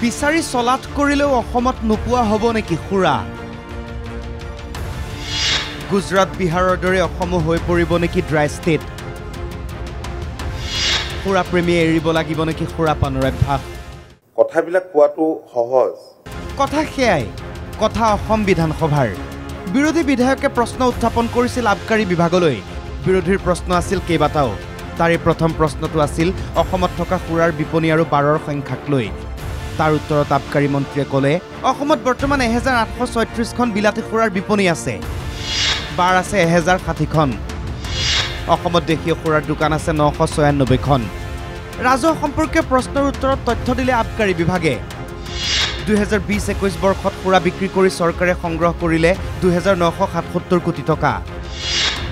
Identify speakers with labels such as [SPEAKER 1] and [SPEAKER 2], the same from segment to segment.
[SPEAKER 1] বিচাৰি চলাত কৰিলেও অসমত নোপোৱা হ'ব নেকি খুৰা গুজৰাট বিহাৰৰ দৰে অসমো হৈ পৰিব নেকি ড্ৰাই ষ্টেট খুৰা প্ৰেমীয়ে এৰিব লাগিব নেকি খুৰা পানৰ অভ্যাস
[SPEAKER 2] কথাবিলাক কোৱাটো সহজ
[SPEAKER 1] কথা সেয়াই কথা অসম বিধানসভাৰ বিৰোধী বিধায়কে প্ৰশ্ন উত্থাপন কৰিছিল আবকাৰী বিভাগলৈ বিৰোধীৰ প্ৰশ্ন আছিল কেইবাটাও তাৰে প্ৰথম প্ৰশ্নটো আছিল অসমত থকা খুৰাৰ বিপণী আৰু বাৰৰ সংখ্যাক লৈ তাৰ উত্তৰত আবকাৰী মন্ত্ৰীয়ে ক'লে অসমত বৰ্তমান 1836খন বিলাতী খুৰাৰ বিপণী আছে বাৰ আছে 1060খন অসমত দেশীয় খুৰাৰ দোকান আছে 996খন ৰাজহ সম্পৰ্কীয় প্ৰশ্নৰ উত্তৰত তথ্য দিলে আবকাৰী বিভাগে 2020-21 বৰ্ষত খুৰা বিক্ৰী কৰি চৰকাৰে সংগ্ৰহ কৰিলে 2977 কোটি টকা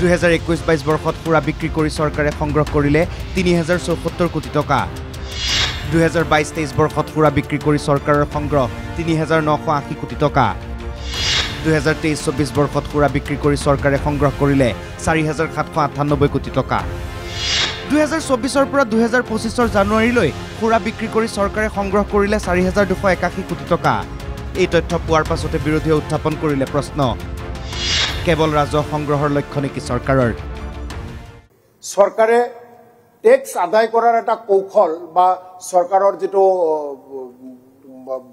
[SPEAKER 1] 2021-22 বৰ্ষত খুৰা বিক্ৰী কৰি চৰকাৰে সংগ্ৰহ কৰিলে 3074 কোটি টকা 2022-23 বৰ্ষত খুৰা বিক্ৰী কৰি চৰকাৰৰ সংগ্ৰহ 3980 কোটি টকা 2023-24 বৰ্ষত খুৰা বিক্ৰী কৰি চৰকাৰে সংগ্ৰহ কৰিলে 4798 কোটি টকা 2024 পৰা 2025 জানুৱাৰীলৈ খুৰা বিক্ৰী কৰি চৰকাৰে সংগ্ৰহ কৰিলে 4281 কোটি টকা এই তথ্য পোৱাৰ পাছতে বিৰোধীয়ে উত্থাপন কৰিলে প্ৰশ্ন কেৱল ৰাজহ সংগ্ৰহৰ লক্ষ্য নেকি চৰকাৰৰ
[SPEAKER 3] চৰকাৰে টেক্স আদায় কৰাৰ এটা কৌশল বা চৰকাৰৰ যেটো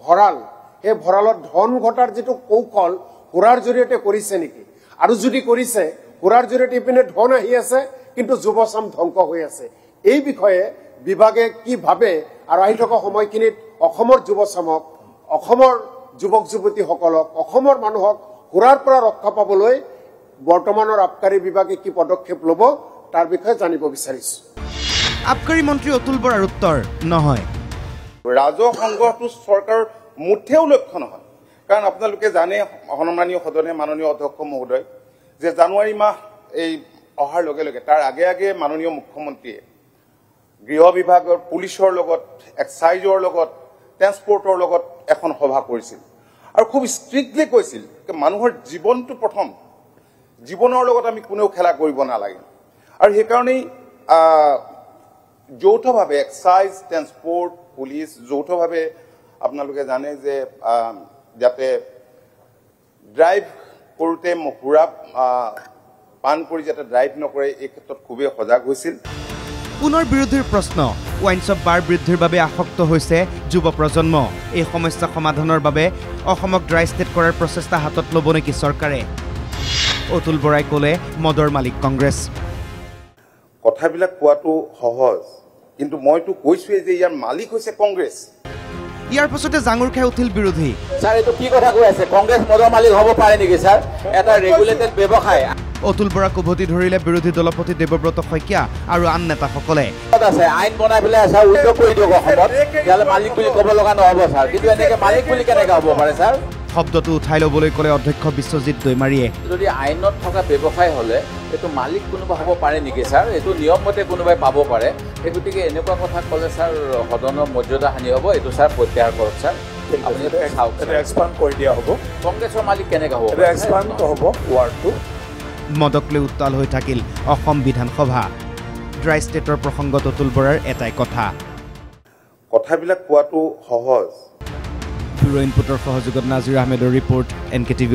[SPEAKER 3] ভৰাল হে ভৰালত ধন ঘটাৰ যেটো কৌশল খুৰাৰ জৰিয়তে কৰিছে নেকি আৰু যদি কৰিছে খুৰাৰ জৰিয়তে ইপিনে ধন আহি আছে কিন্তু যুৱচাম ধ্বংস হৈ আছে এই বিষয়ে বিভাগে কি ভাবে আৰু আহি থকা সময়খিনিত অসমৰ যুৱচামক অসমৰ যুৱক যুৱতীসকলক অসমৰ মানুহক খুৰাৰ পৰা ৰক্ষা পাবলৈ বৰ্তমানৰ আবকাৰী বিভাগে কি পদক্ষেপ ল'ব তাৰ বিষয়ে জানিব বিচাৰিছো
[SPEAKER 1] আবকাৰী মন্ত্ৰী অতুল বৰাৰ উত্তৰ নহয়
[SPEAKER 2] ৰাজহ সংগ্ৰহটো চৰকাৰৰ মুঠেও লক্ষ্য নহয় কাৰণ আপোনালোকে জানে সন্মানীয় সদনে মাননীয় অধ্যক্ষ মহোদয় যে জানুৱাৰী মাহ এই অহাৰ লগে লগে তাৰ আগে আগে মাননীয় মুখ্যমন্ত্ৰীয়ে গৃহ বিভাগৰ পুলিচৰ লগত এক্সাইজৰ লগত ট্ৰান্সপৰ্টৰ লগত এখন সভা কৰিছিল আৰু খুব ষ্ট্ৰিক্টলি কৈছিল যে মানুহৰ জীৱনটো প্ৰথম জীৱনৰ লগত আমি কোনেও খেলা কৰিব নালাগে আৰু সেইকাৰণেই যৌথভাৱে এক্সাইজ ট্ৰান্সপৰ্ট পুলিচ যৌথভাৱে আপোনালোকে জানে যে যাতে ড্ৰাইভ কৰোঁতে খুৰা পান কৰি যাতে ড্ৰাইভ নকৰে এই ক্ষেত্ৰত খুবেই সজাগ হৈছিল
[SPEAKER 1] পুনৰ বিৰোধীৰ প্ৰশ্ন ওয়াইন শ্বপ বাৰ বৃদ্ধিৰ বাবে আসক্ত হৈছে যুৱ প্ৰজন্ম এই সমস্যা সমাধানৰ বাবে অসমক ড্ৰাই ষ্টেট কৰাৰ প্ৰচেষ্টা হাতত ল'ব নেকি চৰকাৰে অতুল বৰাই ক'লে মদৰ মালিক কংগ্ৰেছ
[SPEAKER 2] কথাবিলাক কোৱাটো সহজ কিন্তু মইতো কৈছোৱে যে ইয়াৰ মালিক হৈছে কংগ্ৰেছ
[SPEAKER 1] ইয়াৰ পাছতে জাঙুৰ খাই উঠিল বিৰোধী
[SPEAKER 4] স্যাৰ এটো কি কথা কৈ আছে কংগ্ৰেছ মদৰ মালিক হ'ব পাৰে নেকি স্যাৰ এটা ৰেগুলেটেড ব্যৱসায়
[SPEAKER 1] অতুল বৰাক উভতি ধৰিলে বিৰোধী দলপতি দেৱব্ৰত শইকীয়া আৰু আন নেতাসকলে
[SPEAKER 4] আছে আইন বনাই পেলাই স্যাৰ উল্লেখ কৰি দিয়ক অসমত ইয়ালে মালিক বুলি ক'ব লগা নহ'ব স্যাৰ কিন্তু এনেকে মালিক বুলি কেনেকৈ হ'ব পাৰে স্যাৰ
[SPEAKER 1] শব্দটো উঠাই ল'বলৈ ক'লে অধ্যক্ষ বিশ্বজিৎ দৈমাৰীয়ে
[SPEAKER 4] যদি আইনত থকা ব্যৱসায় হ'লে এইটো মালিক কোনোবা হ'ব পাৰে নেকি স্যাৰ এইটো নিয়মমতে কোনোবাই পাব পাৰে এই গতিকে এনেকুৱা কথা ক'লে স্যাৰ সদনৰ মৰ্যাদা হানি হ'ব এইটো স্যাৰ প্ৰত্যাহাৰ কৰক স্যাৰ আপুনি
[SPEAKER 3] এক্সপান্ড কৰি দিয়া হ'ব
[SPEAKER 4] কংগ্ৰেছৰ মালিক কেনেকৈ হ'ব
[SPEAKER 3] এক্সপান্ড হ'ব ৱাৰ্ডটো
[SPEAKER 1] মদক লৈ উত্তাল হৈ থাকিল অসম বিধানসভা ড্ৰাই ষ্টেটৰ প্ৰসংগত অতুল বৰাৰ এটাই
[SPEAKER 2] কথাবিলাক কোৱাটো সহজ
[SPEAKER 1] ব্যুৰ ইনপুটৰ সহযোগত নাজিৰ আহমেদৰ ৰিপৰ্ট NKTV+